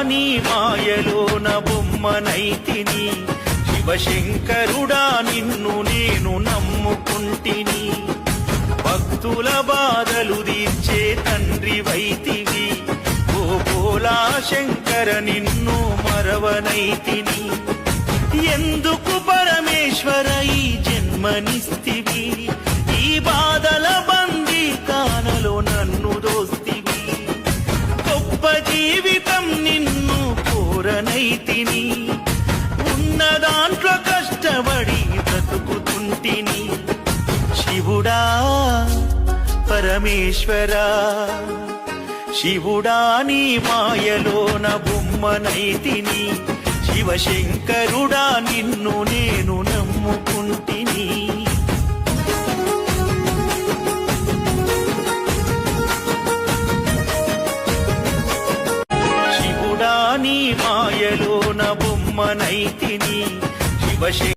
నీ మాయలోన బొమ్మనైతిని శివశంకరుడా నిన్ను నేను నమ్ముకుంటిని భక్తుల బాధలు తీర్చే తండ్రి వైతివి ఓ భోలా శంకర నిన్ను మరవనైతిని ఎందుకు పరమేశ్వర ఈ జన్మనిస్తివి ఈ బాధల బందీ కానలో నన్ను దోస్తివి గొప్ప జీవితం నిన్ను కోరనైతిని ఉన్న దాంట్లో కష్టపడి బ్రతుకుతుంటిని శివుడా పరమేశ్వరా శివుడా నీ మాయలోన బొమ్మనైతిని శివశంకరుడా నిన్ను నేను నమ్ముకుంటిని శివుడా నీ మాయలోన బొమ్మనైతిని శివశంకరుడా